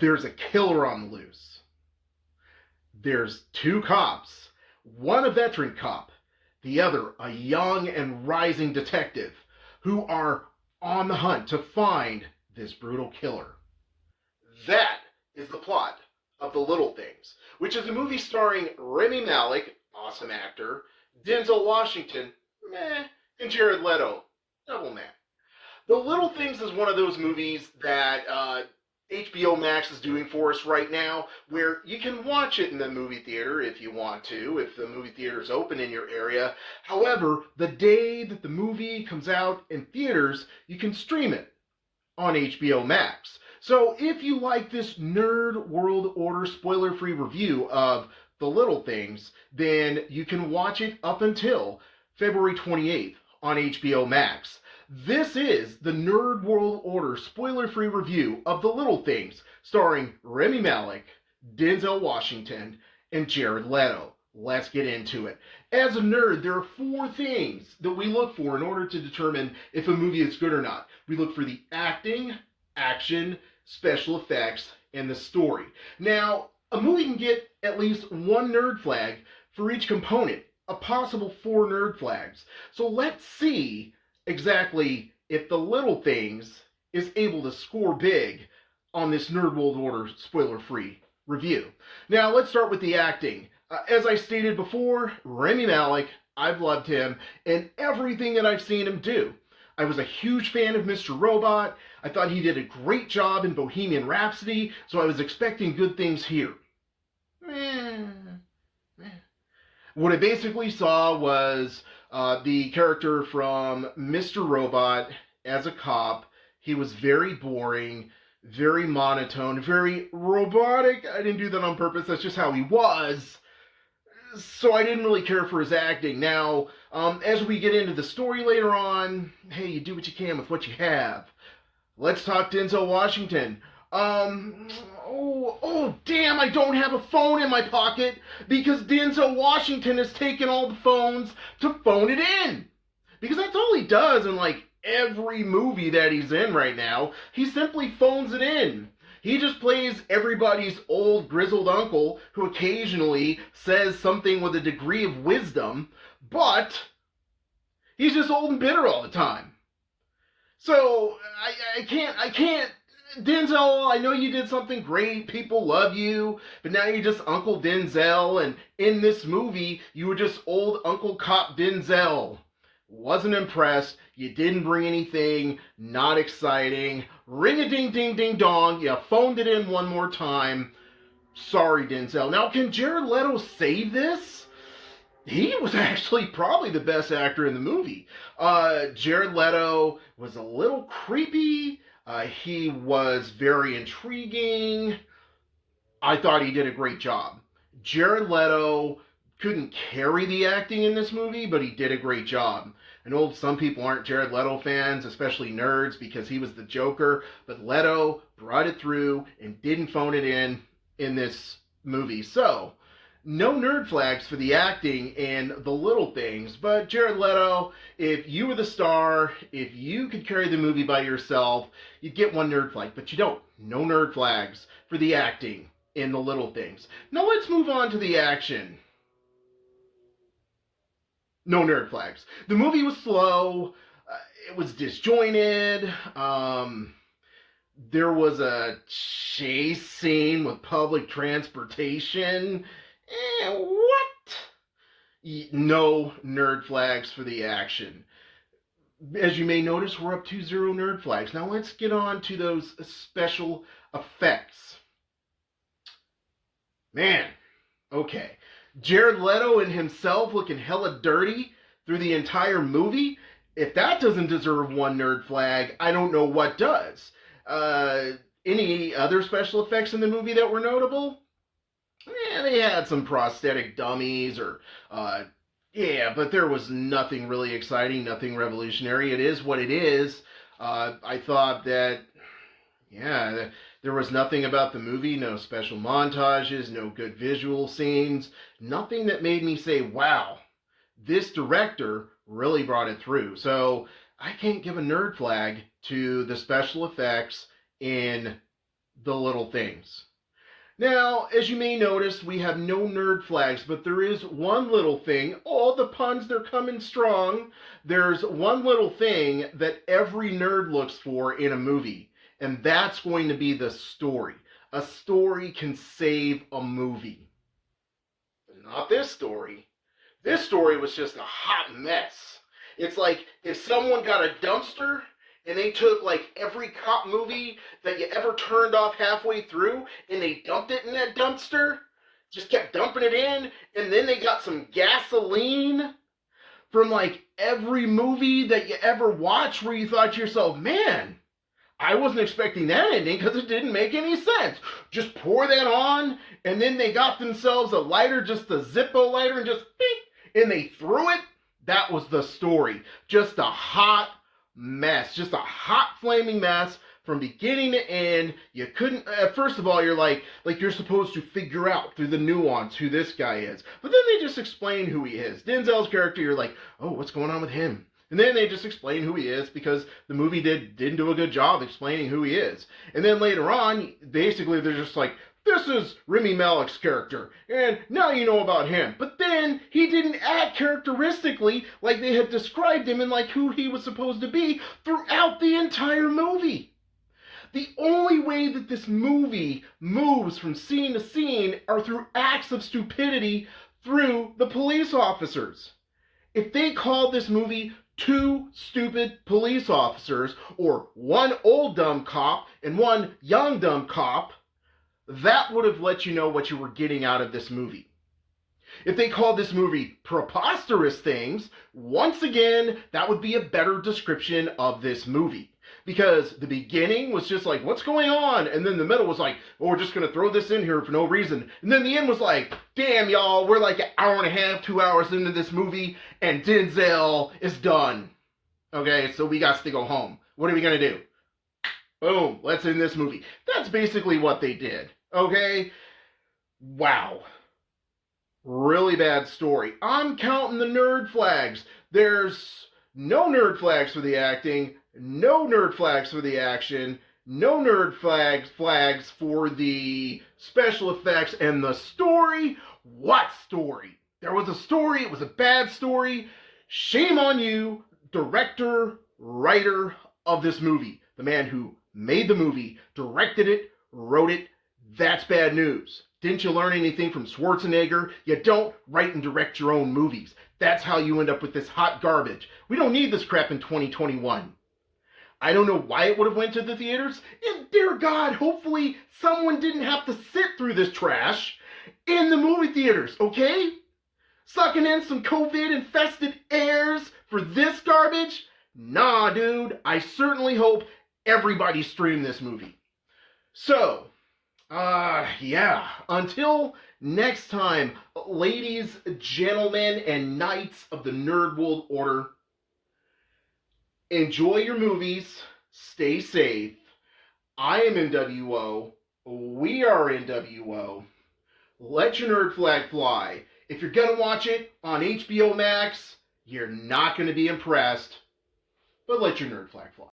there's a killer on the loose. There's two cops, one a veteran cop, the other a young and rising detective, who are on the hunt to find this brutal killer. That is the plot of The Little Things, which is a movie starring Rami Malek, awesome actor, Denzel Washington, meh, and Jared Leto, double meh. The Little Things is one of those movies that HBO Max is doing for us right now, where you can watch it in the movie theater if you want to, if the movie theater is open in your area. However, the day that the movie comes out in theaters, you can stream it on HBO Max. So if you like this Nerd World Order spoiler-free review of The Little Things, then you can watch it up until February 28th on HBO Max. This is the Nerd World Order spoiler-free review of The Little Things, starring Rami Malek, Denzel Washington, and Jared Leto. Let's get into it. As a nerd, there are 4 things that we look for in order to determine if a movie is good or not. We look for the acting, action, special effects, and the story. Now, a movie can get at least 1 nerd flag for each component, a possible 4 nerd flags. So let's see exactly if The Little Things is able to score big on this Nerd World Order spoiler-free review. Now, let's start with the acting. As I stated before, Rami Malek, I've loved him in everything that I've seen him do. I was a huge fan of Mr. Robot. I thought he did a great job in Bohemian Rhapsody, so I was expecting good things here. What I basically saw was the character from Mr. Robot as a cop. He was very boring, very monotone, very robotic. I didn't do that on purpose. That's just how he was. So I didn't really care for his acting. Now, as we get into the story later on, hey, you do what you can with what you have. Let's talk Denzel Washington. Damn, I don't have a phone in my pocket because Denzel Washington has taken all the phones to phone it in. Because that's all he does in like every movie that he's in right now. He simply phones it in. He just plays everybody's old grizzled uncle who occasionally says something with a degree of wisdom, but he's just old and bitter all the time. So I can't. Denzel, I know you did something great. People love you, but now you're just Uncle Denzel, and in this movie, you were just old Uncle Cop Denzel. Wasn't impressed. You didn't bring anything. Not exciting. Ring-a-ding-ding-ding-dong. You phoned it in one more time. Sorry, Denzel. Now, can Jared Leto save this? He was actually probably the best actor in the movie. Jared Leto was a little creepy. He was very intriguing. I thought he did a great job. Jared Leto couldn't carry the acting in this movie, but he did a great job. I know some people aren't Jared Leto fans, especially nerds, because he was the Joker, but Leto brought it through and didn't phone it in this movie. So, no nerd flags for the acting in The Little Things, but Jared Leto, if you were the star, if you could carry the movie by yourself, you'd get 1 nerd flag, but you don't. No nerd flags for the acting in The Little Things. Now let's move on to the action. No nerd flags. The movie was slow. It was disjointed. There was a chase scene with public transportation. What? No nerd flags for the action. As you may notice, we're up to 0 nerd flags. Now let's get on to those special effects. Man, okay. Jared Leto and himself looking hella dirty through the entire movie. If that doesn't deserve 1 nerd flag, I don't know what does. Any other special effects in the movie that were notable? Yeah, they had some prosthetic dummies but there was nothing really exciting, nothing revolutionary. It is what it is. I thought that, there was nothing about the movie, no special montages, no good visual scenes, nothing that made me say, wow, this director really brought it through. So I can't give a nerd flag to the special effects in the little things. Now, as you may notice, we have no nerd flags, but there is one little thing. Oh, the puns, they're coming strong. There's one little thing that every nerd looks for in a movie, and that's going to be the story. A story can save a movie. Not this story. This story was just a hot mess. It's like if someone got a dumpster and they took like every cop movie that you ever turned off halfway through and they dumped it in that dumpster, just kept dumping it in, and then they got some gasoline from like every movie that you ever watched where you thought to yourself, man, I wasn't expecting that ending because it didn't make any sense. Just pour that on, and then they got themselves a lighter, just a Zippo lighter, and just beep, and they threw it. That was the story. Just a hot mess. Just a hot flaming mess from beginning to end. You couldn't, first of all, you're like you're supposed to figure out through the nuance who this guy is. But then they just explain who he is. Denzel's character, you're like, oh, what's going on with him? And then they just explain who he is because the movie didn't do a good job explaining who he is. And then later on, basically they're just like, this is Rami Malek's character, and now you know about him. But then he didn't act characteristically like they had described him and like who he was supposed to be throughout the entire movie. The only way that this movie moves from scene to scene are through acts of stupidity through the police officers. If they called this movie Two Stupid Police Officers, or One Old Dumb Cop and One Young Dumb Cop, that would have let you know what you were getting out of this movie. If they called this movie Preposterous Things, once again, that would be a better description of this movie. Because the beginning was just like, what's going on? And then the middle was like, oh, we're just going to throw this in here for no reason. And then the end was like, damn, y'all, we're like an hour and a half, 2 hours into this movie, and Denzel is done. Okay, so we got to go home. What are we going to do? Boom, let's end this movie. That's basically what they did. Okay? Wow. Really bad story. I'm counting the nerd flags. There's no nerd flags for the acting, no nerd flags for the action, no nerd flags for the special effects, and the story. What story? There was a story. It was a bad story. Shame on you, director, writer of this movie. The man who made the movie, directed it, wrote it. That's bad news. Didn't you learn anything from Schwarzenegger? You don't write and direct your own movies. That's how you end up with this hot garbage. We don't need this crap in 2021. I don't know why it would have went to the theaters. And dear God, hopefully someone didn't have to sit through this trash in the movie theaters, okay? Sucking in some COVID-infested airs for this garbage? Nah, dude. I certainly hope everybody streamed this movie. So, yeah. Until next time, ladies, gentlemen, and knights of the Nerd World Order, enjoy your movies. Stay safe. I am NWO. We are NWO. Let your nerd flag fly. If you're gonna watch it on HBO Max, you're not gonna be impressed. But let your nerd flag fly.